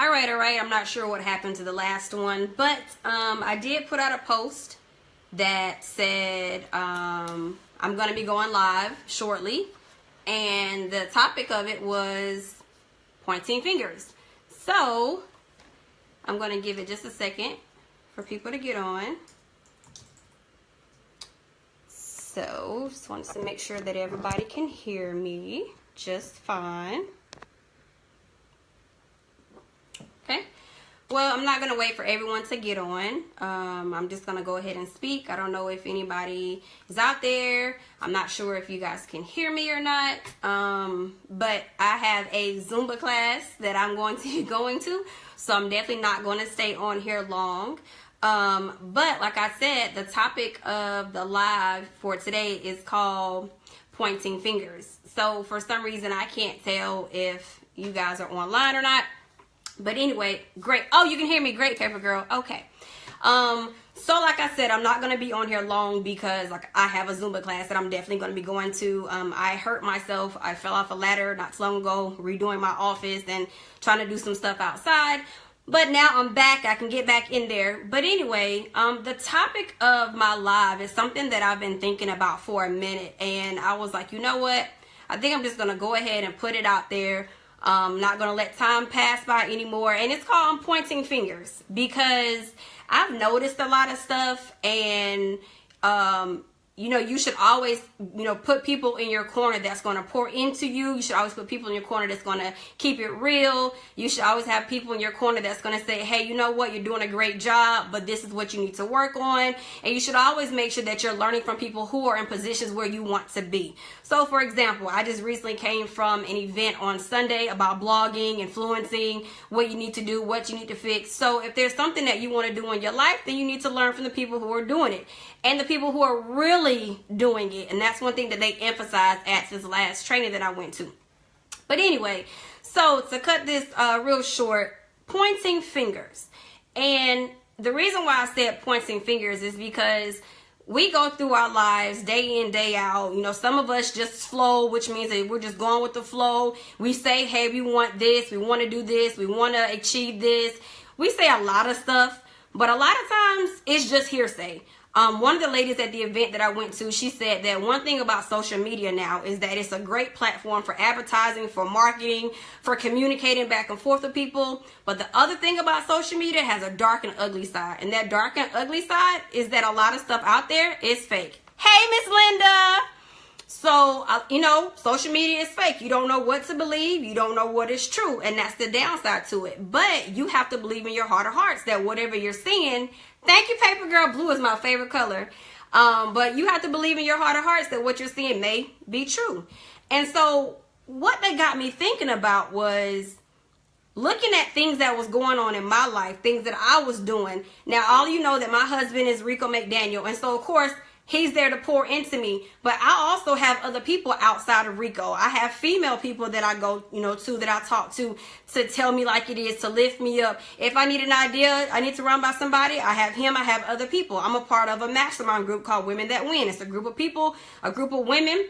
All right. I'm not sure what happened to the last one, but I did put out a post that said I'm going to be going live shortly, and the topic of it was pointing fingers. So I'm going to give it just a second for people to get on. So just wanted to make sure that everybody can hear me just fine. Okay, well, I'm not going to wait for everyone to get on. I'm just going to go ahead and speak. I don't know if anybody is out there. I'm not sure if you guys can hear me or not. But I have a Zumba class that I'm going to be going to, so I'm definitely not going to stay on here long. But like I said, the topic of the live for today is called pointing fingers. So for some reason, I can't tell if you guys are online or not. But anyway, great. Oh, you can hear me. Great, Paper Girl. Okay. So like I said, I'm not going to be on here long because like I have a Zumba class that I'm definitely going to be going to. I hurt myself. I fell off a ladder not too long ago, redoing my office and trying to do some stuff outside. But now I'm back. I can get back in there. But anyway, the topic of my live is something that I've been thinking about for a minute. And I was like, you know what? I think I'm just going to go ahead and put it out there. Not going to let time pass by anymore. And it's called pointing fingers because I've noticed a lot of stuff, and you know, you should always, you know, put people in your corner that's going to pour into you. You should always put people in your corner that's going to keep it real. You should always have people in your corner that's going to say, hey, you know what, you're doing a great job, but this is what you need to work on. And you should always make sure that you're learning from people who are in positions where you want to be. So, for example, I just recently came from an event on Sunday about blogging, influencing, what you need to do, what you need to fix. So if there's something that you want to do in your life, then you need to learn from the people who are doing it and the people who are really doing it. And that's one thing that they emphasized at this last training that I went to. But anyway, so to cut this real short, pointing fingers. And the reason why I said pointing fingers is because we go through our lives day in, day out. You know, some of us just flow, which means that we're just going with the flow. We say, hey, we want this, we want to do this, we want to achieve this. We say a lot of stuff, but a lot of times it's just hearsay. One of the ladies at the event that I went to, she said that one thing about social media now is that it's a great platform for advertising, for marketing, for communicating back and forth with people. But the other thing about social media has a dark and ugly side. And that dark and ugly side is that a lot of stuff out there is fake. Hey, Miss Linda. So, you know, social media is fake. You don't know what to believe. You don't know what is true. And that's the downside to it. But you have to believe in your heart of hearts that whatever you're seeing, thank you, Paper Girl. Blue is my favorite color. But you have to believe in your heart of hearts that what you're seeing may be true. And so what that got me thinking about was looking at things that was going on in my life, things that I was doing. Now, all you know that my husband is Rico McDaniel. And so, of course, he's there to pour into me. But I also have other people outside of Rico. I have female people that I go, you know, to, that I talk to tell me like it is, to lift me up. If I need an idea, I need to run by somebody, I have him, I have other people. I'm a part of a mastermind group called Women That Win. It's a group of people, a group of women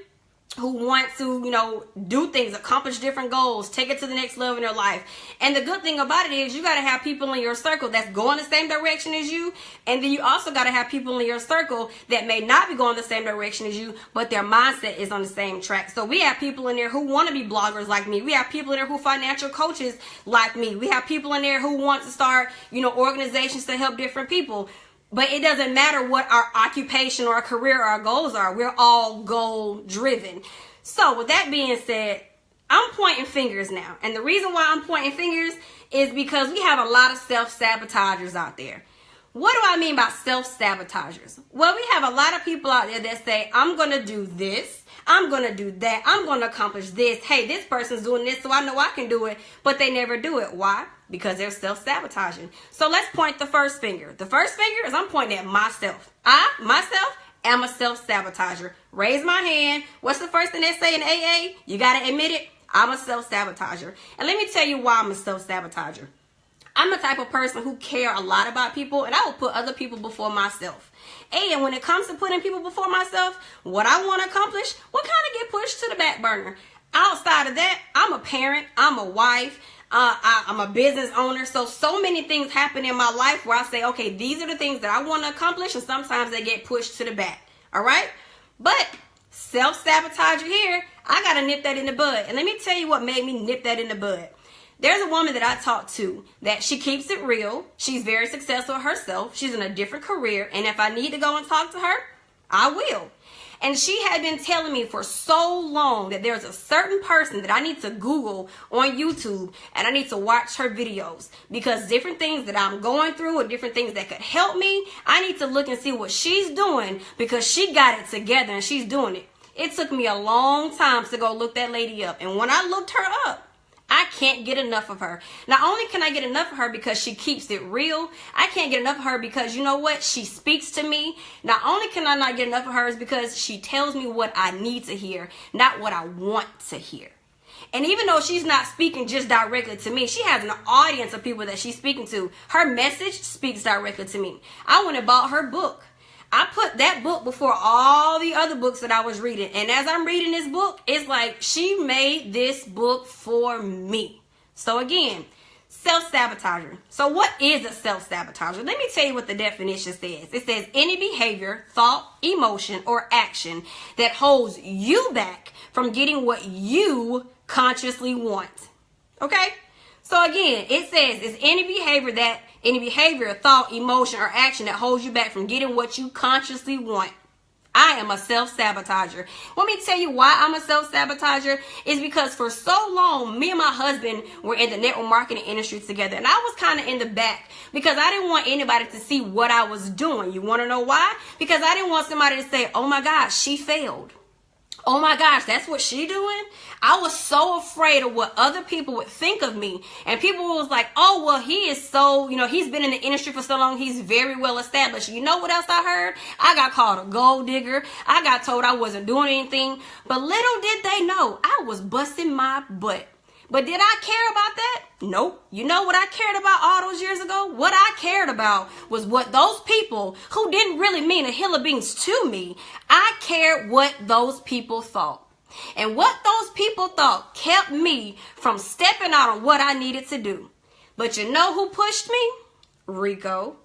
who want to, you know, do things, accomplish different goals, take it to the next level in their life. And the good thing about it is you got to have people in your circle that's going the same direction as you. And then you also got to have people in your circle that may not be going the same direction as you, but their mindset is on the same track. So we have people in there who want to be bloggers like me. We have people in there who financial coaches like me. We have people in there who want to start, you know, organizations to help different people. But it doesn't matter what our occupation or our career or our goals are. We're all goal driven. So with that being said, I'm pointing fingers now. And the reason why I'm pointing fingers is because we have a lot of self-sabotagers out there. What do I mean by self-sabotagers? Well, we have a lot of people out there that say, I'm going to do this. I'm going to do that. I'm going to accomplish this. Hey, this person's doing this, so I know I can do it. But they never do it. Why? Because they're self-sabotaging. So let's point the first finger. The first finger is I'm pointing at myself. Myself, am a self-sabotager. Raise my hand. What's the first thing they say in AA? You got to admit it. I'm a self-sabotager. And let me tell you why I'm a self-sabotager. I'm the type of person who care a lot about people, and I will put other people before myself. And when it comes to putting people before myself, what I want to accomplish will kind of get pushed to the back burner. Outside of that, I'm a parent, I'm a wife, I'm a business owner. So many things happen in my life where I say, okay, these are the things that I want to accomplish. And sometimes they get pushed to the back. All right. But self-sabotage here, I got to nip that in the bud. And let me tell you what made me nip that in the bud. There's a woman that I talked to that she keeps it real. She's very successful herself. She's in a different career. And if I need to go and talk to her, I will. And she had been telling me for so long that there's a certain person that I need to Google on YouTube and I need to watch her videos because different things that I'm going through or different things that could help me, I need to look and see what she's doing because she got it together and she's doing it. It took me a long time to go look that lady up. And when I looked her up, I can't get enough of her. Not only can I get enough of her because she keeps it real, I can't get enough of her because you know what? She speaks to me. Not only can I not get enough of her is because she tells me what I need to hear, not what I want to hear. And even though she's not speaking just directly to me, she has an audience of people that she's speaking to. Her message speaks directly to me. I went and bought her book. I put that book before all the other books that I was reading. And as I'm reading this book, it's like she made this book for me. So again, self-sabotager. So what is a self-sabotager? Let me tell you what the definition says. It says any behavior, thought, emotion, or action that holds you back from getting what you consciously want. Okay? So again, it says it's any behavior, thought, emotion, or action that holds you back from getting what you consciously want. I am a self-sabotager. Let me tell you why I'm a self-sabotager. Is because for so long, me and my husband were in the network marketing industry together. And I was kind of in the back because I didn't want anybody to see what I was doing. You want to know why? Because I didn't want somebody to say, oh my gosh, she failed. Oh my gosh, that's what she doing? I was so afraid of what other people would think of me. And people was like, oh, well, he is so, he's been in the industry for so long. He's very well established. You know what else I heard? I got called a gold digger. I got told I wasn't doing anything. But little did they know, I was busting my butt. But did I care about that? Nope. You know what I cared about all those years ago? What I cared about was what those people who didn't really mean a hill of beans to me, I cared what those people thought. And what those people thought kept me from stepping out on what I needed to do. But you know who pushed me? Rico.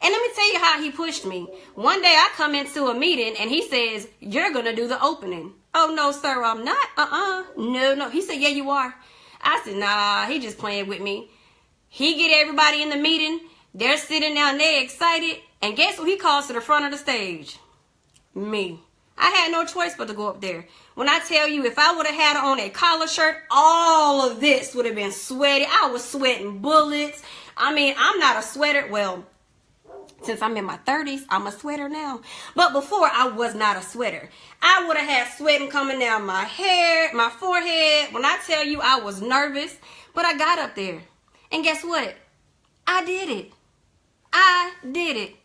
And let me tell you how he pushed me. One day I come into a meeting and he says, you're going to do the opening. Oh, no, sir, I'm not. No. He said, yeah, you are. I said, nah, he just playing with me. He get everybody in the meeting. They're sitting down, they're excited. And guess who he calls to the front of the stage? Me. I had no choice but to go up there. When I tell you, if I would have had on a collar shirt, all of this would have been sweaty. I was sweating bullets. I mean, I'm not a sweater. Well, since I'm in my 30s, I'm a sweater now. But before, I was not a sweater. I would have had sweating coming down my hair, my forehead. When I tell you I was nervous, but I got up there. And guess what? I did it. I did it.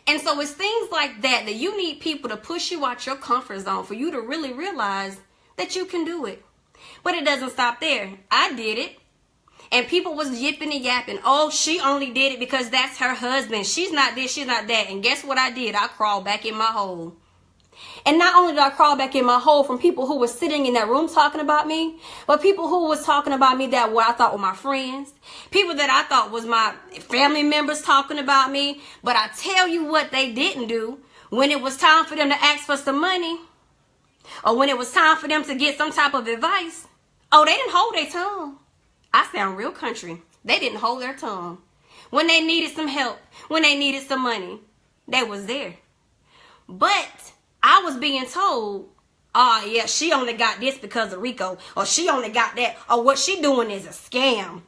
And so it's things like that that you need people to push you out your comfort zone for you to really realize that you can do it. But it doesn't stop there. I did it. And people was yipping and yapping. Oh, she only did it because that's her husband. She's not this, she's not that. And guess what I did? I crawled back in my hole. And not only did I crawl back in my hole from people who were sitting in that room talking about me, but people who was talking about me that what I thought were my friends. People that I thought was my family members talking about me. But I tell you what they didn't do when it was time for them to ask for some money. Or when it was time for them to get some type of advice. Oh, they didn't hold their tongue. I sound real country. They didn't hold their tongue. When they needed some help, when they needed some money, they was there. But I was being told, oh yeah, she only got this because of Rico, or she only got that, or what she doing is a scam.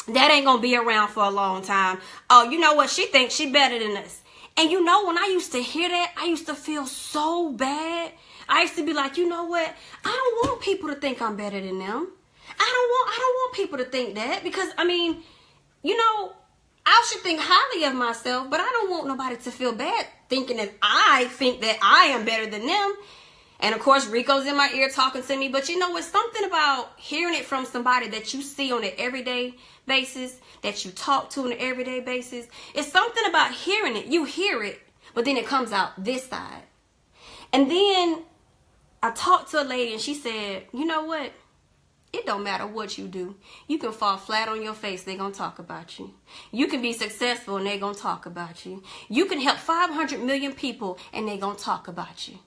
That ain't gonna be around for a long time. Oh, you know what? She thinks she better than us. And you know, when I used to hear that, I used to feel so bad. I used to be like, you know what? I don't want people to think I'm better than them. I don't want people to think that because, I mean, you know, I should think highly of myself, but I don't want nobody to feel bad thinking that I think that I am better than them. And of course, Rico's in my ear talking to me, but you know, it's something about hearing it from somebody that you see on an everyday basis, that you talk to on an everyday basis. It's something about hearing it. You hear it, but then it comes out this side. And then I talked to a lady and she said, you know what? It don't matter what you do. You can fall flat on your face, they're going to talk about you. You can be successful and they're going to talk about you. You can help 500 million people and they're going to talk about you.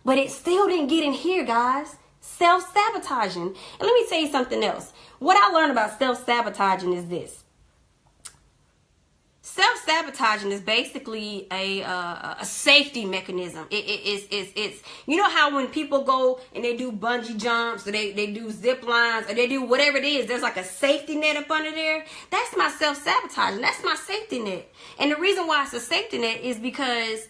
But it still didn't get in here, guys. Self-sabotaging. And let me tell you something else. What I learned about self-sabotaging is this. Self-sabotaging is basically a safety mechanism. It's you know how when people go and they do bungee jumps or they do zip lines or they do whatever it is, there's like a safety net up under there. That's my self-sabotaging. That's my safety net. And the reason why it's a safety net is because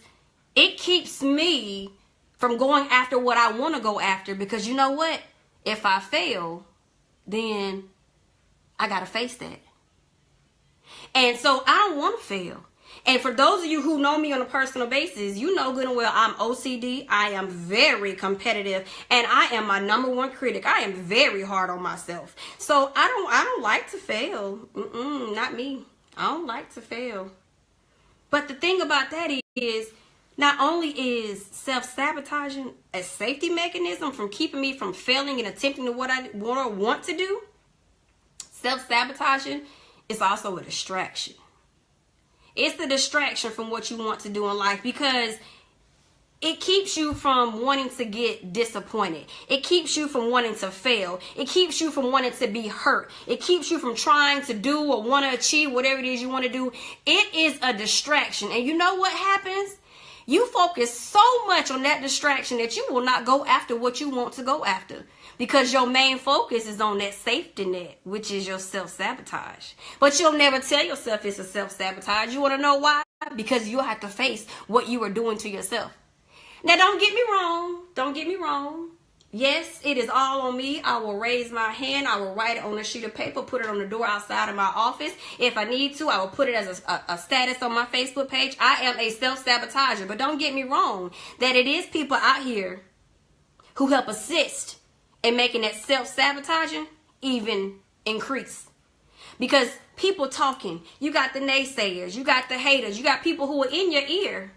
it keeps me from going after what I want to go after, because you know what? If I fail, then I got to face that. And so I don't want to fail. And for those of you who know me on a personal basis, you know good and well I'm OCD. I am very competitive and I am my number one critic. I am very hard on myself. So I don't like to fail. Not me. I don't like to fail. But the thing about that is, not only is self-sabotaging a safety mechanism from keeping me from failing and attempting to what I want to do, self-sabotaging is also a distraction. It's the distraction from what you want to do in life, because it keeps you from wanting to get disappointed. It keeps you from wanting to fail. It keeps you from wanting to be hurt. It keeps you from trying to do or want to achieve whatever it is you want to do. It is a distraction. And you know what happens? You focus so much on that distraction that you will not go after what you want to go after, because your main focus is on that safety net, which is your self-sabotage. But you'll never tell yourself it's a self-sabotage. You want to know why? Because you'll have to face what you are doing to yourself. Now, don't get me wrong. Don't get me wrong. Yes, it is all on me. I will raise my hand. I will write it on a sheet of paper, put it on the door outside of my office. If I need to, I will put it as a status on my Facebook page. I am a self-sabotager. But don't get me wrong, that it is people out here who help assist in making that self-sabotaging even increase. Because people talking, you got the naysayers, you got the haters, you got people who are in your ear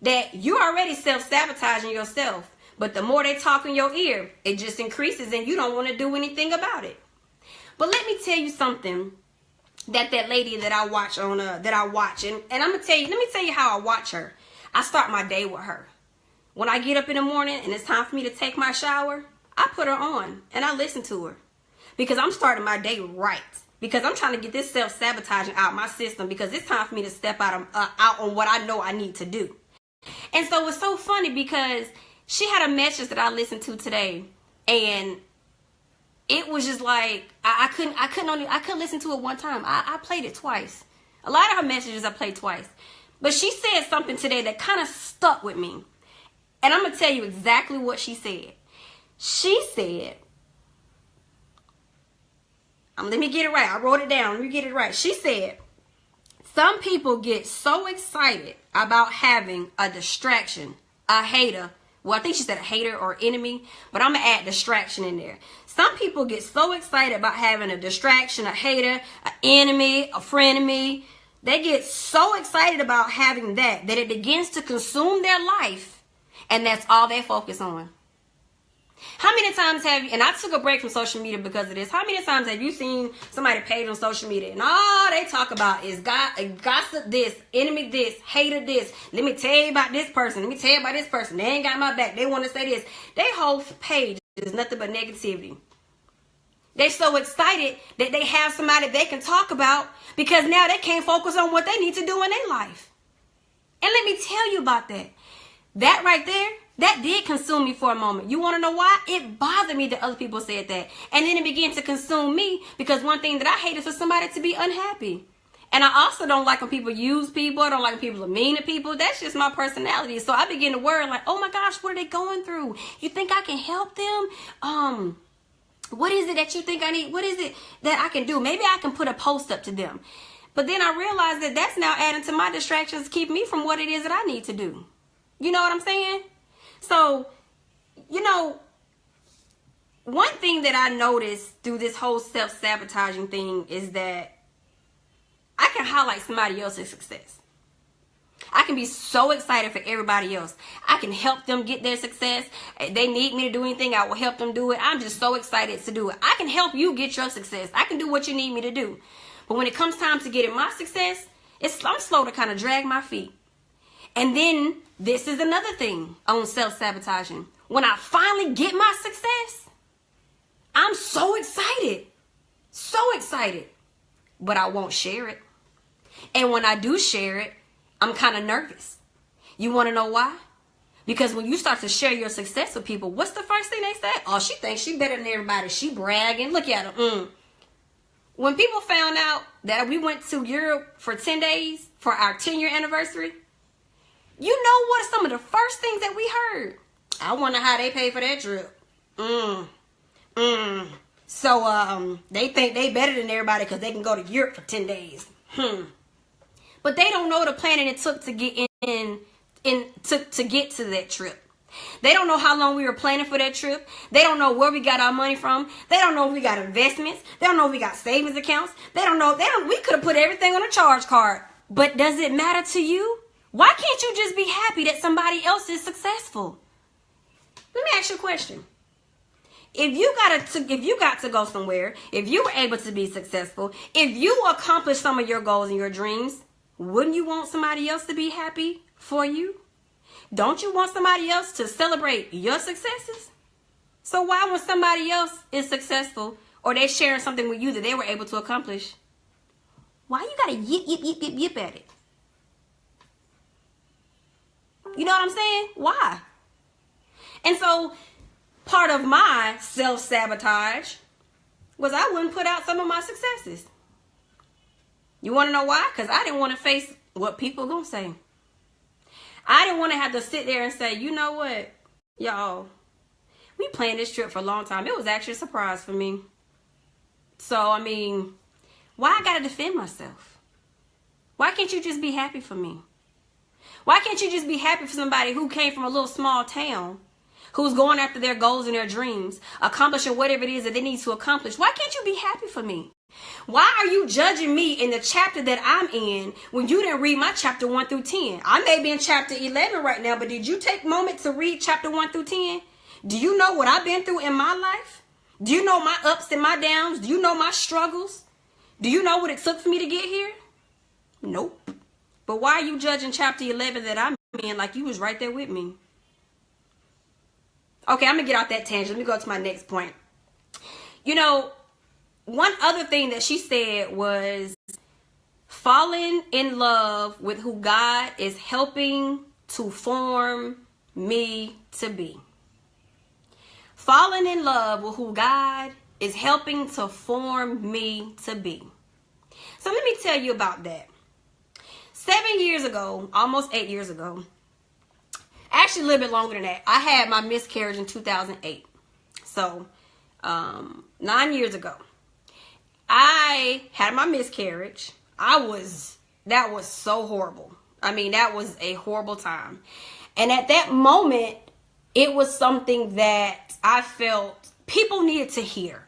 that you're already self-sabotaging yourself. But the more they talk in your ear, it just increases and you don't want to do anything about it. But let me tell you something that lady that I watch and I'm gonna tell you, let me tell you how I watch her. I start my day with her. When I get up in the morning and it's time for me to take my shower, I put her on and I listen to her, because I'm starting my day right. Because I'm trying to get this self-sabotaging out my system, because it's time for me to step out on what I know I need to do. And so it's so funny because she had a message that I listened to today, and it was just like I couldn't listen to it one time. I played it twice. A lot of her messages I played twice, but she said something today that kind of stuck with me, and I'm gonna tell you exactly what she said. She said, let me get it right. I wrote it down. Let me get it right. She said, some people get so excited about having a distraction, a hater. Well, I think she said a hater or enemy, but I'm going to add distraction in there. Some people get so excited about having a distraction, a hater, an enemy, a frenemy. They get so excited about having that it begins to consume their life, and that's all they focus on. How many times have you, and I took a break from social media because of this, how many times have you seen somebody page on social media and all they talk about is gossip this, enemy this, hater this, let me tell you about this person, let me tell you about this person, they ain't got my back, they want to say this. Their whole page is nothing but negativity. They're so excited that they have somebody they can talk about, because now they can't focus on what they need to do in their life. And let me tell you about that. That right there, that did consume me for a moment. You want to know why? It bothered me that other people said that. And then it began to consume me, because one thing that I hate is for somebody to be unhappy. And I also don't like when people use people. I don't like when people are mean to people. That's just my personality. So I begin to worry, like, oh my gosh, what are they going through? You think I can help them? What is it that you think I need? What is it that I can do? Maybe I can put a post up to them. But then I realized that that's now adding to my distractions to keep me from what it is that I need to do. You know what I'm saying? So, you know, one thing that I noticed through this whole self-sabotaging thing is that I can highlight somebody else's success. I can be so excited for everybody else. I can help them get their success. If they need me to do anything, I will help them do it. I'm just so excited to do it. I can help you get your success. I can do what you need me to do. But when it comes time to getting my success, I'm slow to kind of drag my feet. And then this is another thing on self-sabotaging. When I finally get my success, I'm so excited. So excited. But I won't share it. And when I do share it, I'm kind of nervous. You want to know why? Because when you start to share your success with people, what's the first thing they say? Oh, she thinks she better than everybody. She bragging. Look at her. When people found out that we went to Europe for 10 days for our 10-year anniversary, you know what are some of the first things that we heard? I wonder how they paid for that trip. So they think they better than everybody because they can go to Europe for 10 days. But they don't know the planning it took to get to get to that trip. They don't know how long we were planning for that trip. They don't know where we got our money from. They don't know if we got investments. They don't know if we got savings accounts. They don't know. We could have put everything on a charge card. But does it matter to you? Why can't you just be happy that somebody else is successful? Let me ask you a question. If you got to go somewhere, if you were able to be successful, if you accomplished some of your goals and your dreams, wouldn't you want somebody else to be happy for you? Don't you want somebody else to celebrate your successes? So why, when somebody else is successful or they're sharing something with you that they were able to accomplish, why you gotta yip at it? You know what I'm saying? Why? And so part of my self-sabotage was I wouldn't put out some of my successes. You want to know why? Because I didn't want to face what people gonna say. I didn't want to have to sit there and say, you know what, y'all, we planned this trip for a long time. It was actually a surprise for me. So, I mean, why I gotta defend myself? Why can't you just be happy for me? Why can't you just be happy for somebody who came from a little small town, who's going after their goals and their dreams, accomplishing whatever it is that they need to accomplish? Why can't you be happy for me? Why are you judging me in the chapter that I'm in when you didn't read my chapter 1 through 10? I may be in chapter 11 right now, but did you take a moment to read chapter 1 through 10? Do you know what I've been through in my life? Do you know my ups and my downs? Do you know my struggles? Do you know what it took for me to get here? Nope. But why are you judging chapter 11 that I'm in like you was right there with me? Okay, I'm going to get off that tangent. Let me go to my next point. You know, one other thing that she said was falling in love with who God is helping to form me to be. Falling in love with who God is helping to form me to be. So let me tell you about that. 7 years ago, almost 8 years ago, actually a little bit longer than that, I had my miscarriage in 2008. So 9 years ago. I had my miscarriage. That was so horrible. I mean, that was a horrible time. And at that moment, it was something that I felt people needed to hear.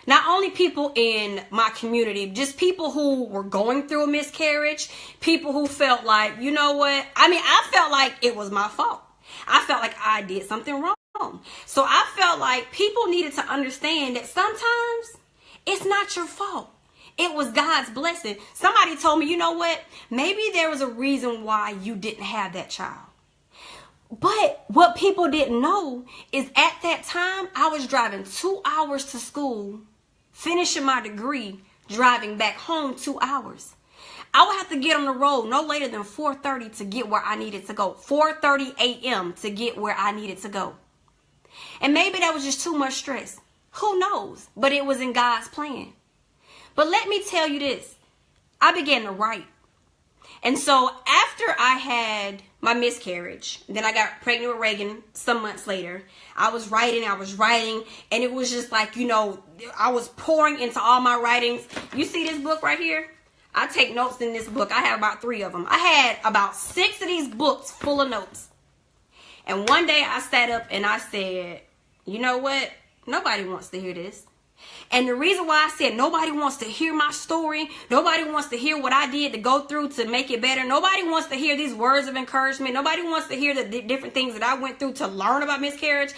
Not only people in my community, just people who were going through a miscarriage, people who felt like, you know what? I mean, I felt like it was my fault. I felt like I did something wrong. So I felt like people needed to understand that sometimes it's not your fault. It was God's blessing. Somebody told me, you know what? Maybe there was a reason why you didn't have that child. But what people didn't know is at that time, I was driving 2 hours to school, finishing my degree, driving back home 2 hours. I would have to get on the road no later than 4:30 to get where I needed to go. 4:30 a.m. to get where I needed to go. And maybe that was just too much stress. Who knows? But it was in God's plan. But let me tell you this. I began to write. And so after I had my miscarriage, then I got pregnant with Reagan some months later. I was writing, and it was just like, you know, I was pouring into all my writings. You see this book right here? I take notes in this book. I have about 3 of them. I had about 6 of these books full of notes. And one day I sat up and I said, you know what? Nobody wants to hear this. And the reason why I said nobody wants to hear my story, nobody wants to hear what I did to go through to make it better, nobody wants to hear these words of encouragement, nobody wants to hear the different things that I went through to learn about miscarriage,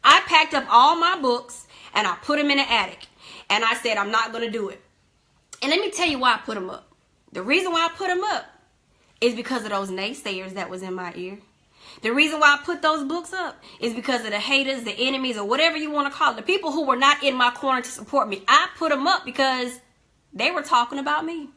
I packed up all my books and I put them in the attic. And I said, I'm not going to do it. And let me tell you why I put them up. The reason why I put them up is because of those naysayers that was in my ear. The reason why I put those books up is because of the haters, the enemies, or whatever you want to call it. The people who were not in my corner to support me. I put them up because they were talking about me.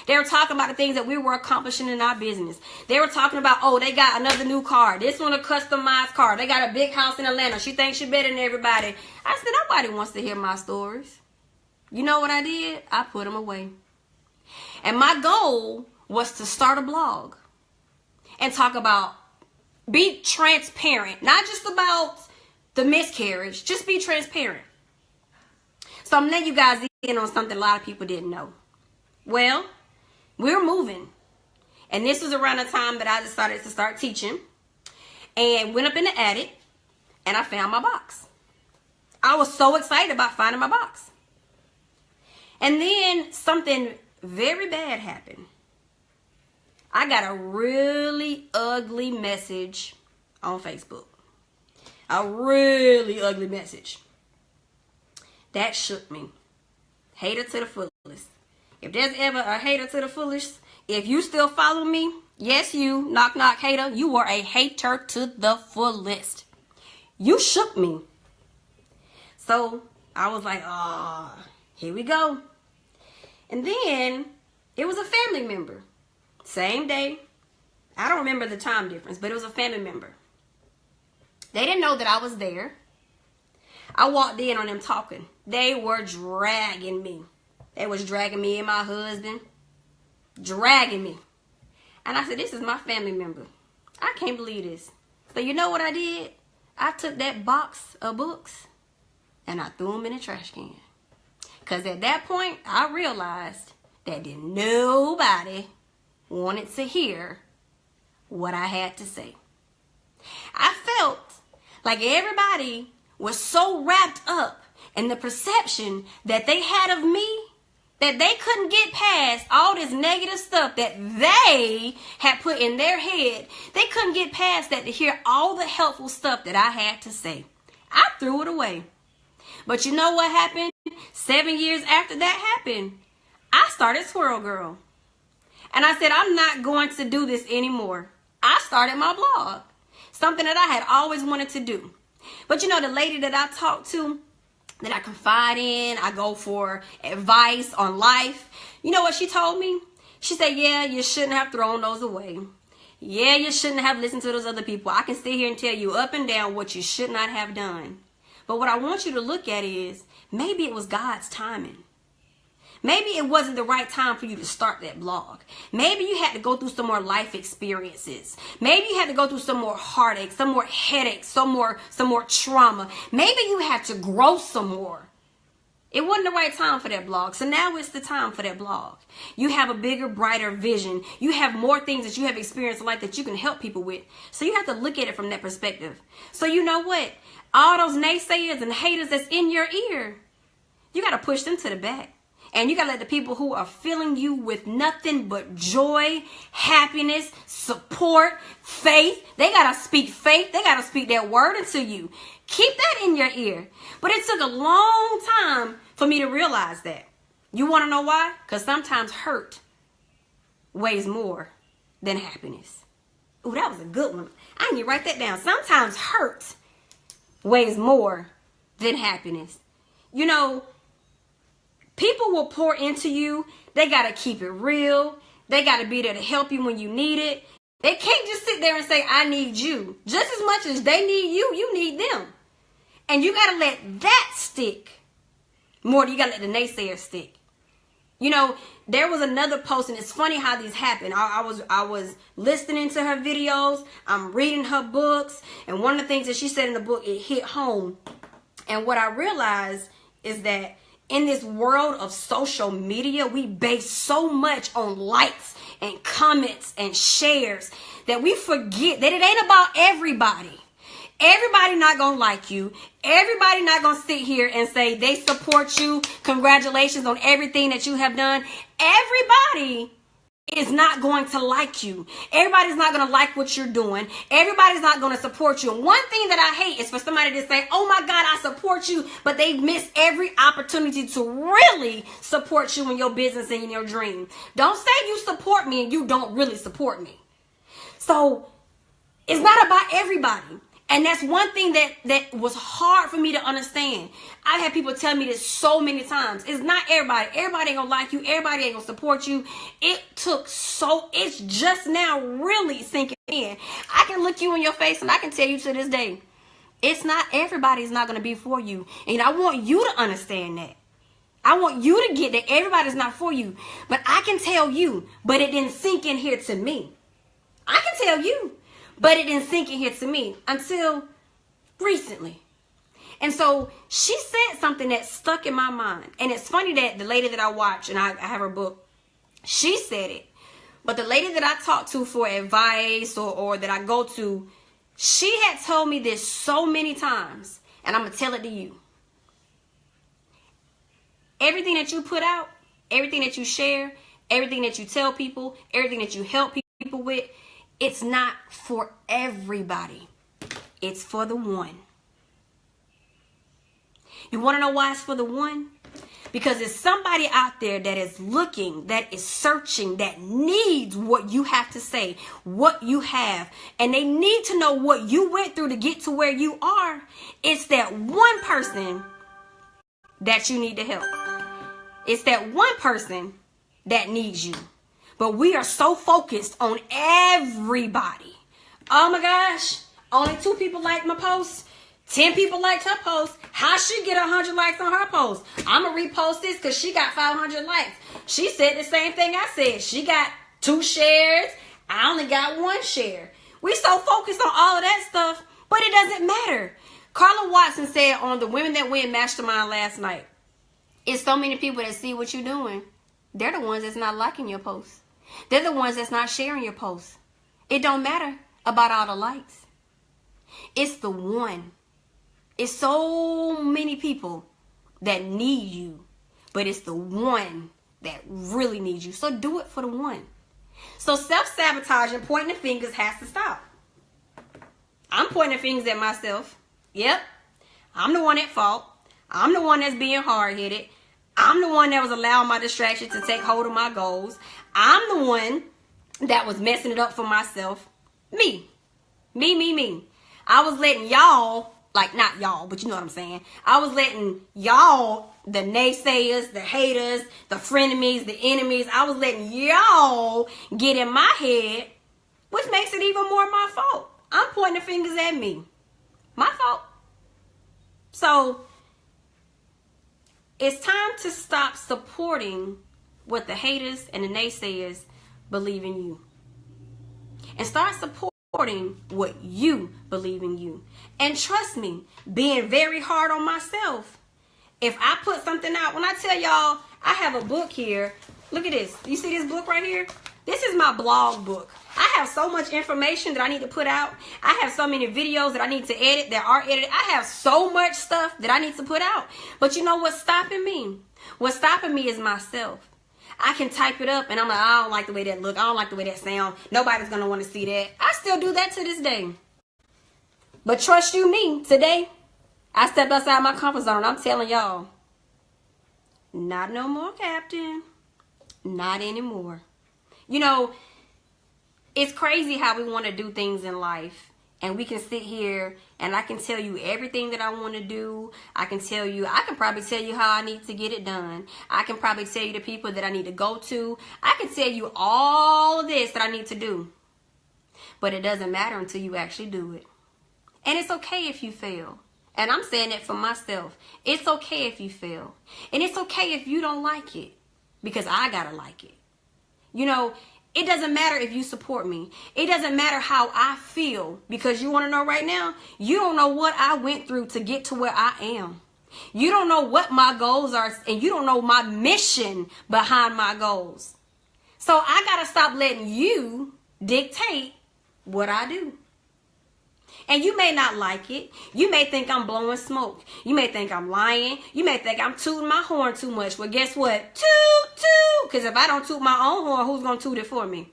They were talking about the things that we were accomplishing in our business. They were talking about, oh, they got another new car. This one a customized car. They got a big house in Atlanta. She thinks she's better than everybody. I said, nobody wants to hear my stories. You know what I did? I put them away. And my goal was to start a blog and talk about, be transparent, not just about the miscarriage, just be transparent. So I'm letting you guys in on something a lot of people didn't know. Well, we're moving. And this was around the time that I decided to start teaching. And went up in the attic and I found my box. I was so excited about finding my box. And then something very bad happened. I got a really ugly message on Facebook. A really ugly message. That shook me. Hater to the fullest. If there's ever a hater to the fullest, if you still follow me, yes, you, knock, knock, hater, you are a hater to the fullest. You shook me. So I was like, here we go. And then it was a family member. Same day. I don't remember the time difference, but it was a family member. They didn't know that I was there. I walked in on them talking. They were dragging me. They was dragging me and my husband. Dragging me. And I said, this is my family member. I can't believe this. So you know what I did? I took that box of books and I threw them in the trash can. Because at that point, I realized that nobody wanted to hear what I had to say. I felt like everybody was so wrapped up in the perception that they had of me that they couldn't get past all this negative stuff that they had put in their head. They couldn't get past that to hear all the helpful stuff that I had to say. I threw it away. But you know what happened? 7 years after that happened, I started Swirl Girl. And I said, I'm not going to do this anymore. I started my blog. Something that I had always wanted to do. But you know, the lady that I talked to, that I confide in, I go for advice on life. You know what she told me? She said, yeah, you shouldn't have thrown those away. Yeah, you shouldn't have listened to those other people. I can sit here and tell you up and down what you should not have done. But what I want you to look at is, maybe it was God's timing. Maybe it wasn't the right time for you to start that blog. Maybe you had to go through some more life experiences. Maybe you had to go through some more heartache, some more headaches, some more trauma. Maybe you had to grow some more. It wasn't the right time for that blog. So now it's the time for that blog. You have a bigger, brighter vision. You have more things that you have experienced in life that you can help people with. So you have to look at it from that perspective. So you know what? All those naysayers and haters that's in your ear, you got to push them to the back. And you got to let the people who are filling you with nothing but joy, happiness, support, faith. They got to speak faith. They got to speak that word into you. Keep that in your ear. But it took a long time for me to realize that. You want to know why? Because sometimes hurt weighs more than happiness. Ooh, that was a good one. I need to write that down. Sometimes hurt weighs more than happiness. You know, people will pour into you. They got to keep it real. They got to be there to help you when you need it. They can't just sit there and say, I need you. Just as much as they need you, you need them. And you got to let that stick more than you got to let the naysayer stick. You know, there was another post, and it's funny how these happen. I was listening to her videos. I'm reading her books. And one of the things that she said in the book, it hit home. And what I realized is that in this world of social media, we base so much on likes and comments and shares that we forget that it ain't about everybody. Everybody not going to like you. Everybody not going to sit here and say they support you. Congratulations on everything that you have done. Everybody is not going to like you. Everybody's not going to like what you're doing. Everybody's not going to support you. And one thing that I hate is for somebody to say, oh my God, I support you, but they miss every opportunity to really support you in your business and in your dream. Don't say you support me and you don't really support me. So it's not about everybody. And that's one thing that was hard for me to understand. I've had people tell me this so many times. It's not everybody. Everybody ain't gonna like you. Everybody ain't gonna support you. It's just now really sinking in. I can look you in your face and I can tell you to this day, it's not everybody's not gonna be for you. And I want you to understand that. I want you to get that everybody's not for you. But I can tell you, but it didn't sink in here to me. I can tell you. But it didn't sink in here to me until recently. And so she said something that stuck in my mind. And it's funny that the lady that I watch, and I have her book, she said it. But the lady that I talk to for advice or that I go to, she had told me this so many times. And I'm going to tell it to you. Everything that you put out, everything that you share, everything that you tell people, everything that you help people with, it's not for everybody. It's for the one. You want to know why it's for the one? Because there's somebody out there that is looking, that is searching, that needs what you have to say, what you have. And they need to know what you went through to get to where you are. It's that one person that you need to help. It's that one person that needs you. But we are so focused on everybody. Oh my gosh. Only 2 people like my post. 10 people liked her post. How she get 100 likes on her post? I'm going to repost this because she got 500 likes. She said the same thing I said. She got 2 shares. I only got 1 share. We so focused on all of that stuff, but it doesn't matter. Carla Watson said on the Women That Win Mastermind last night, it's so many people that see what you're doing. They're the ones that's not liking your posts. They're the ones that's not sharing your posts. It don't matter about all the likes. It's the one. It's so many people that need you, but it's the one that really needs you. So do it for the one. So self-sabotage and pointing the fingers has to stop. I'm pointing fingers at myself. Yep. I'm the one at fault. I'm the one that's being hard-headed. I'm the one that was allowing my distraction to take hold of my goals. I'm the one that was messing it up for myself. Me. I was letting y'all, like not y'all, but you know what I'm saying. I was letting y'all, the naysayers, the haters, the frenemies, the enemies, I was letting y'all get in my head, which makes it even more my fault. I'm pointing the fingers at me. My fault. So it's time to stop supporting what the haters and the naysayers believe in you. And start supporting what you believe in you. And trust me, being very hard on myself. If I put something out, when I tell y'all, I have a book here. Look at this. You see this book right here? This is my blog book. I have so much information that I need to put out. I have so many videos that I need to edit that are edited. I have so much stuff that I need to put out. But you know what's stopping me? What's stopping me is myself. I can type it up and I'm like, I don't like the way that look. I don't like the way that sound. Nobody's going to want to see that. I still do that to this day. But trust you me, today, I stepped outside my comfort zone. I'm telling y'all, not no more, Captain. Not anymore. You know, it's crazy how we want to do things in life. And we can sit here and I can tell you everything that I want to do. I can probably tell you how I need to get it done. I can probably tell you the people that I need to go to. I can tell you all of this that I need to do. But it doesn't matter until you actually do it. And it's okay if you fail. And I'm saying that for myself. It's okay if you fail. And it's okay if you don't like it. Because I gotta like it. You know, it doesn't matter if you support me. It doesn't matter how I feel. Because you want to know right now, you don't know what I went through to get to where I am. You don't know what my goals are. And you don't know my mission behind my goals. So I got to stop letting you dictate what I do. And you may not like it. You may think I'm blowing smoke. You may think I'm lying. You may think I'm tooting my horn too much. Well, guess what? Toot, toot. Because if I don't toot my own horn, who's going to toot it for me?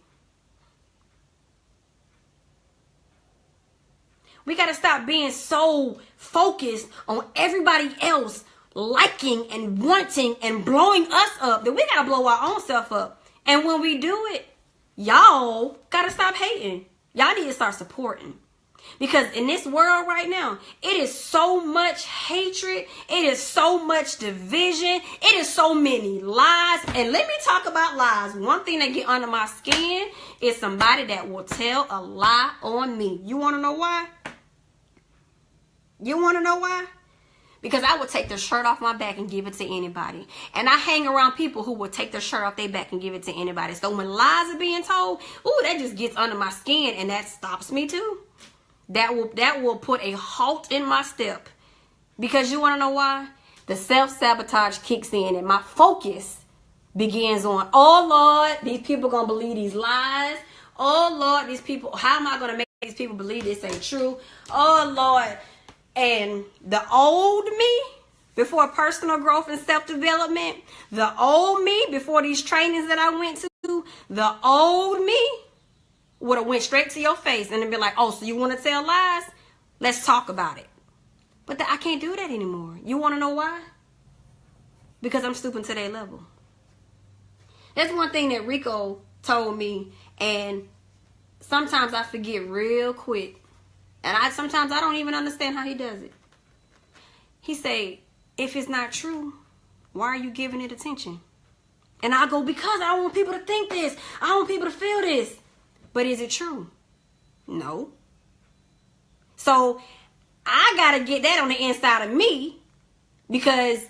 We got to stop being so focused on everybody else liking and wanting and blowing us up that we got to blow our own self up. And when we do it, y'all got to stop hating. Y'all need to start supporting. Because in this world right now, it is so much hatred. It is so much division. It is so many lies. And let me talk about lies. One thing that get under my skin is somebody that will tell a lie on me. You want to know why? You want to know why? Because I would take their shirt off my back and give it to anybody. And I hang around people who will take their shirt off their back and give it to anybody. So when lies are being told, ooh, that just gets under my skin, and that stops me too. That will put a halt in my step. Because you want to know why? The self-sabotage kicks in and my focus begins on, oh Lord, these people going to believe these lies. Oh Lord, these people, how am I going to make these people believe this ain't true? Oh Lord. And the old me before personal growth and self-development, the old me before these trainings that I went to, the old me would have went straight to your face and then be like, oh, so you want to tell lies? Let's talk about it. But I can't do that anymore. You want to know why? Because I'm stooping to their level. That's one thing that Rico told me, and sometimes I forget real quick. And sometimes I don't even understand how he does it. He say, if it's not true, why are you giving it attention? And I go, because I don't want people to think this. I don't want people to feel this. But is it true? No. So I got to get that on the inside of me, because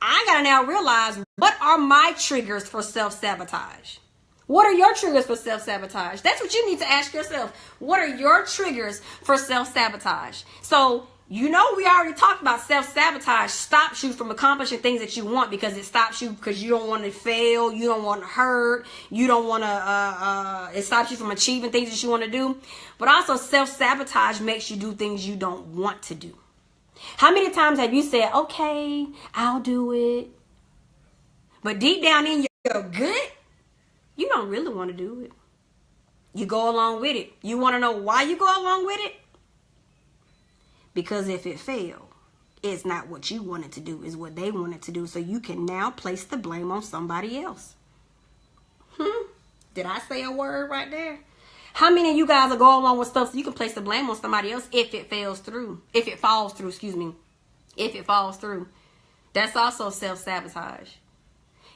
I got to now realize, what are my triggers for self-sabotage? What are your triggers for self-sabotage? That's what you need to ask yourself. What are your triggers for self-sabotage? So, you know, we already talked about self-sabotage stops you from accomplishing things that you want, because it stops you because you don't want to fail. You don't want to hurt. You don't want to, it stops you from achieving things that you want to do. But also self-sabotage makes you do things you don't want to do. How many times have you said, okay, I'll do it, but deep down in your gut, you don't really want to do it. You go along with it. You want to know why you go along with it? Because if it failed, it's not what you wanted to do, it's what they wanted to do. So you can now place the blame on somebody else. Did I say a word right there? How many of you guys will go along with stuff so you can place the blame on somebody else if it falls through? If it falls through, excuse me. If it falls through. That's also self-sabotage.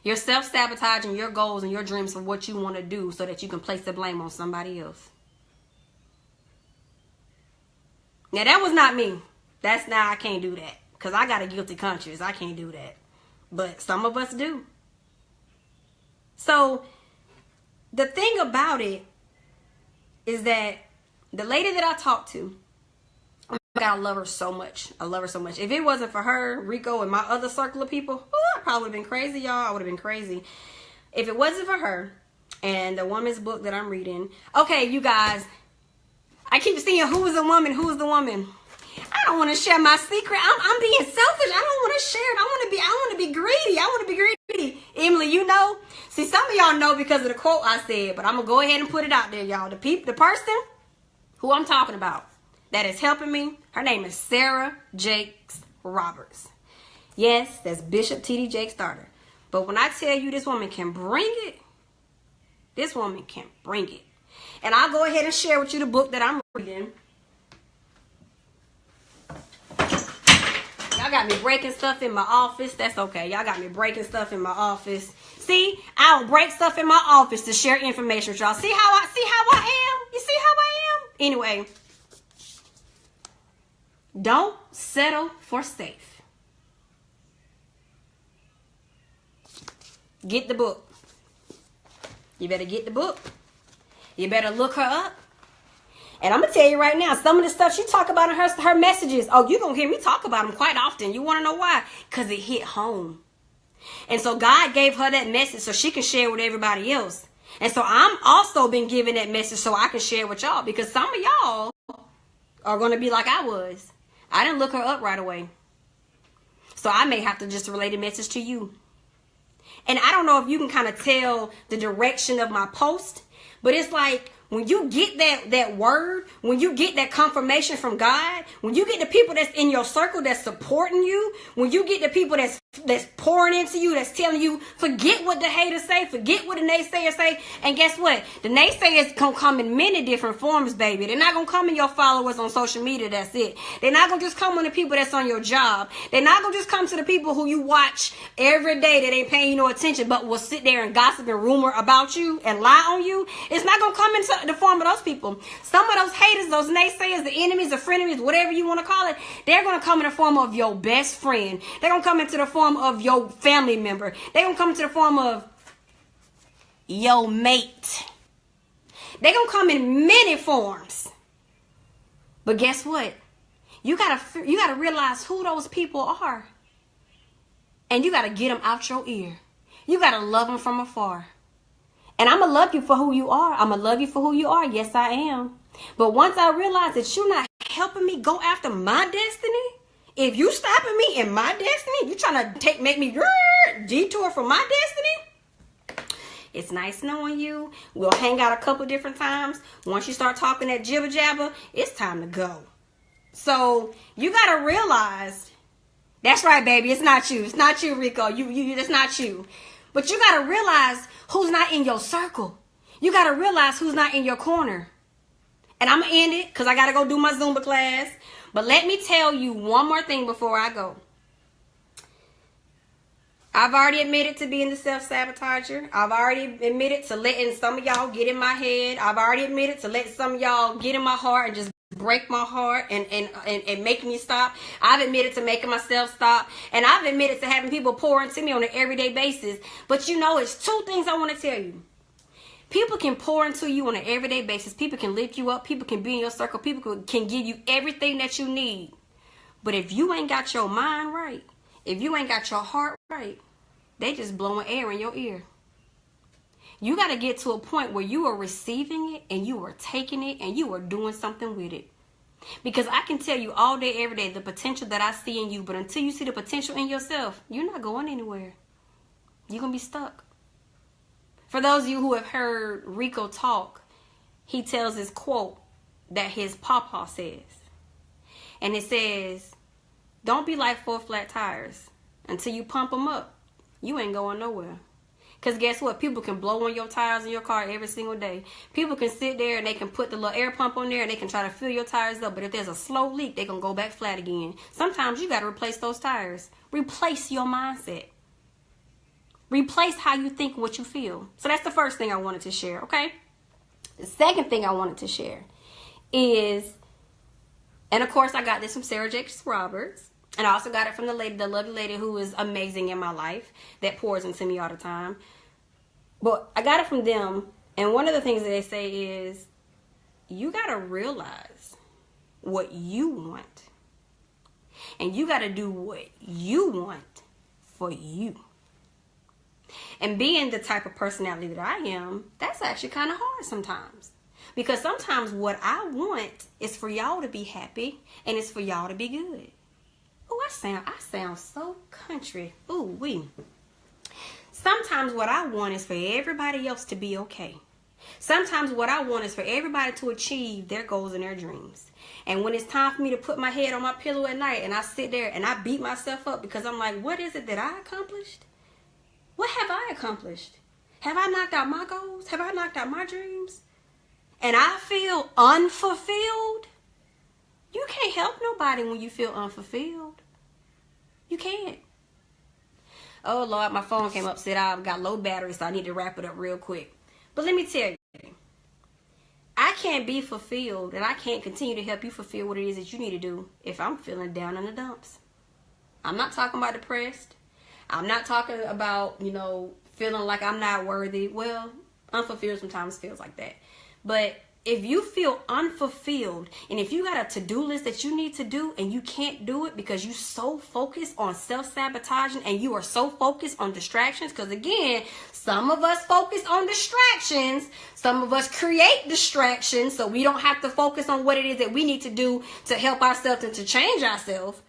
You're self-sabotaging your goals and your dreams for what you want to do so that you can place the blame on somebody else. Now, that was not me. That's now I can't do that, because I got a guilty conscience. I can't do that. But some of us do. So, the thing about it is that the lady that I talked to, oh my God, I love her so much. I love her so much. If it wasn't for her, Rico, and my other circle of people, I probably would have been crazy, y'all. I would have been crazy. If it wasn't for her and the woman's book that I'm reading. Okay, you guys, I keep seeing who is the woman, who is the woman. I don't want to share my secret. I'm being selfish. I don't want to share it. I want to be greedy. I want to be greedy. Emily, you know? See, some of y'all know because of the quote I said, but I'm going to go ahead and put it out there, y'all. The person who I'm talking about that is helping me, her name is Sarah Jakes Roberts. Yes, that's Bishop T.D. Jakes' daughter. But when I tell you this woman can bring it, this woman can bring it. And I'll go ahead and share with you the book that I'm reading. Y'all got me breaking stuff in my office. That's okay. Y'all got me breaking stuff in my office. See, I'll break stuff in my office to share information with y'all. See how I am? You see how I am? Anyway, don't settle for safe. Get the book. You better get the book. You better look her up. And I'm going to tell you right now, some of the stuff she talk about in her messages, oh, you're going to hear me talk about them quite often. You want to know why? Because it hit home. And so God gave her that message so she can share with everybody else. And so I'm also been giving that message so I can share with y'all. Because some of y'all are going to be like I was. I didn't look her up right away. So I may have to just relay the message to you. And I don't know if you can kind of tell the direction of my post, but it's like when you get that word, when you get that confirmation from God, when you get the people that's in your circle that's supporting you, when you get the people that's pouring into you, that's telling you, forget what the haters say, forget what the naysayers say. And guess what? The naysayers gonna come in many different forms, baby. They're not gonna come in your followers on social media, that's it. They're not gonna just come on the people that's on your job. They're not gonna just come to the people who you watch every day that ain't paying you no attention, but will sit there and gossip and rumor about you and lie on you. It's not gonna come into the form of those people. Some of those haters, those naysayers, the enemies, the frenemies, whatever you want to call it, they're gonna come in the form of your best friend. They're gonna come into the form of your family member. They're gonna come into the form of your mate. They're gonna come in many forms. But guess what? You gotta realize who those people are. And you gotta get them out your ear. You gotta love them from afar. And I'm gonna love you for who you are. I'm gonna love you for who you are. Yes, I am. But once I realize that you're not helping me go after my destiny, if you stopping me in my destiny, you trying to make me detour from my destiny, it's nice knowing you. We'll hang out a couple different times. Once you start talking that jibber jabber, it's time to go. So you gotta realize, that's right, baby. It's not you. It's not you, Rico. That's not you. But you gotta realize who's not in your circle. You gotta realize who's not in your corner. And I'm gonna end it because I gotta go do my Zumba class. But let me tell you one more thing before I go. I've already admitted to being the self-sabotager. I've already admitted to letting some of y'all get in my head. I've already admitted to let some of y'all get in my heart and just break my heart and make me stop. I've admitted to making myself stop. And I've admitted to having people pour into me on an everyday basis. But you know, it's two things I want to tell you. People can pour into you on an everyday basis. People can lift you up. People can be in your circle. People can give you everything that you need. But if you ain't got your mind right, if you ain't got your heart right, they just blowing air in your ear. You got to get to a point where you are receiving it and you are taking it and you are doing something with it. Because I can tell you all day, every day, the potential that I see in you. But until you see the potential in yourself, you're not going anywhere. You're going to be stuck. For those of you who have heard Rico talk, he tells this quote that his papa says. And it says, don't be like 4 flat tires. Until you pump them up, you ain't going nowhere. Because guess what? People can blow on your tires in your car every single day. People can sit there and they can put the little air pump on there and they can try to fill your tires up. But if there's a slow leak, they're going to go back flat again. Sometimes you got to replace those tires. Replace your mindset. Replace how you think and what you feel. So that's the first thing I wanted to share, okay? The second thing I wanted to share is, and of course I got this from Sarah Jakes Roberts. And I also got it from the lovely lady who is amazing in my life that pours into me all the time. But I got it from them. And one of the things that they say is, you got to realize what you want. And you got to do what you want for you. And being the type of personality that I am, that's actually kind of hard sometimes. Because sometimes what I want is for y'all to be happy and it's for y'all to be good. Oh, I sound so country. Ooh, wee. Sometimes what I want is for everybody else to be okay. Sometimes what I want is for everybody to achieve their goals and their dreams. And when it's time for me to put my head on my pillow at night and I sit there and I beat myself up because I'm like, what is it that I accomplished? What have I accomplished? Have I knocked out my goals? Have I knocked out my dreams? And I feel unfulfilled? You can't help nobody when you feel unfulfilled. You can't. Oh, Lord, my phone came up, said I've got low battery, so I need to wrap it up real quick. But let me tell you, I can't be fulfilled, and I can't continue to help you fulfill what it is that you need to do if I'm feeling down in the dumps. I'm not talking about depressed. I'm not talking about, feeling like I'm not worthy. Well, unfulfilled sometimes feels like that. But if you feel unfulfilled, and if you got a to-do list that you need to do and you can't do it because you so focused on self-sabotaging and you are so focused on distractions, because again, some of us focus on distractions, some of us create distractions so we don't have to focus on what it is that we need to do to help ourselves and to change ourselves.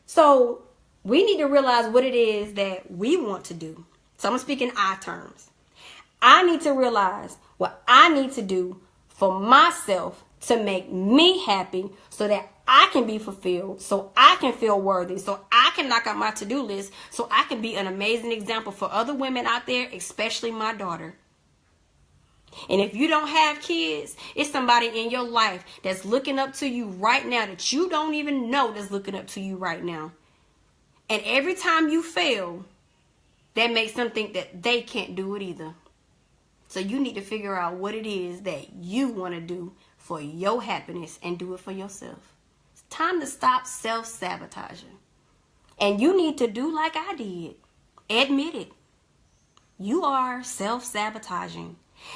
So we need to realize what it is that we want to do. So I'm speaking I terms. I need to realize what I need to do for myself to make me happy so that I can be fulfilled, so I can feel worthy, so I can knock out my to-do list, so I can be an amazing example for other women out there, especially my daughter. And if you don't have kids, it's somebody in your life that's looking up to you right now that you don't even know that's looking up to you right now. And every time you fail, that makes them think that they can't do it either. So you need to figure out what it is that you want to do for your happiness and do it for yourself. It's time to stop self-sabotaging. And you need to do like I did. Admit it. You are self-sabotaging.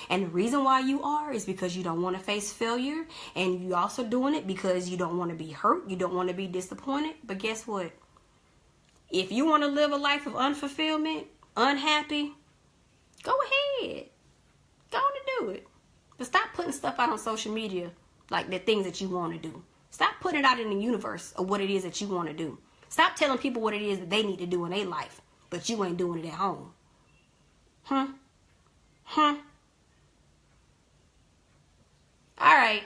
And the reason why you are is because you don't want to face failure. And you also doing it because you don't want to be hurt. You don't want to be disappointed. But guess what? If you want to live a life of unfulfillment, unhappy, go ahead. Go on and do it. But stop putting stuff out on social media like the things that you want to do. Stop putting it out in the universe of what it is that you want to do. Stop telling people what it is that they need to do in their life, but you ain't doing it at home. All right.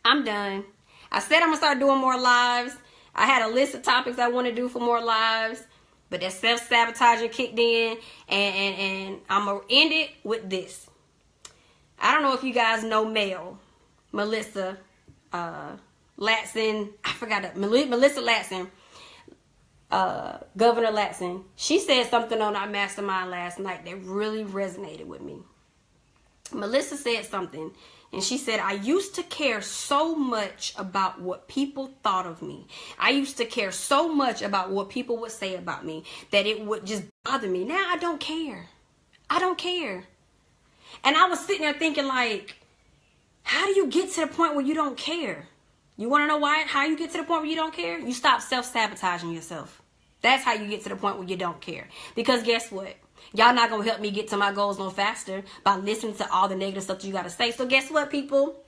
I'm done. I said I'm going to start doing more lives. I had a list of topics I want to do for more lives, but that self-sabotaging kicked in, and I'm going to end it with this. I don't know if you guys know Melissa Latson. I forgot that. Melissa Latson, Governor Latson. She said something on our mastermind last night that really resonated with me. Melissa said something, and she said, I used to care so much about what people thought of me. I used to care so much about what people would say about me that it would just bother me. Now I don't care. I don't care. And I was sitting there thinking, like, how do you get to the point where you don't care? You want to know why? How you get to the point where you don't care? You stop self-sabotaging yourself. That's how you get to the point where you don't care. Because guess what? Y'all not going to help me get to my goals no faster by listening to all the negative stuff you got to say. So guess what, people?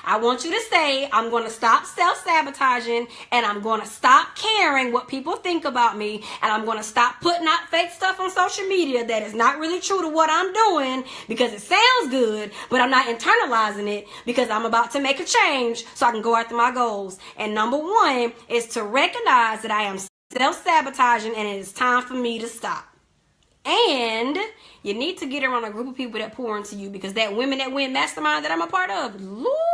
I want you to say, I'm going to stop self-sabotaging, and I'm going to stop caring what people think about me, and I'm going to stop putting out fake stuff on social media that is not really true to what I'm doing because it sounds good, but I'm not internalizing it because I'm about to make a change so I can go after my goals. And number one is to recognize that I am self-sabotaging and it is time for me to stop. And you need to get around a group of people that pour into you, because that Women That Win mastermind that I'm a part of,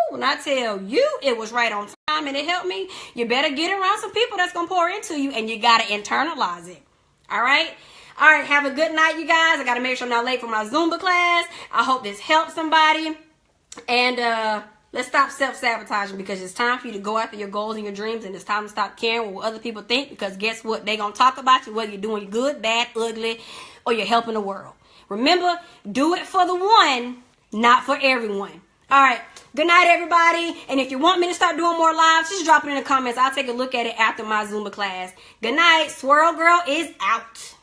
when I tell you it was right on time and it helped me, you better get around some people that's going to pour into you, and you got to internalize it. All right? All right, have a good night, you guys. I got to make sure I'm not late for my Zumba class. I hope this helps somebody. And let's stop self-sabotaging, because it's time for you to go after your goals and your dreams, and it's time to stop caring what other people think, because guess what? They're going to talk about you whether you're doing good, bad, ugly, or you're helping the world. Remember, do it for the one, not for everyone. All right. Good night, everybody. And if you want me to start doing more lives, just drop it in the comments. I'll take a look at it after my Zumba class. Good night. Swirl Girl is out.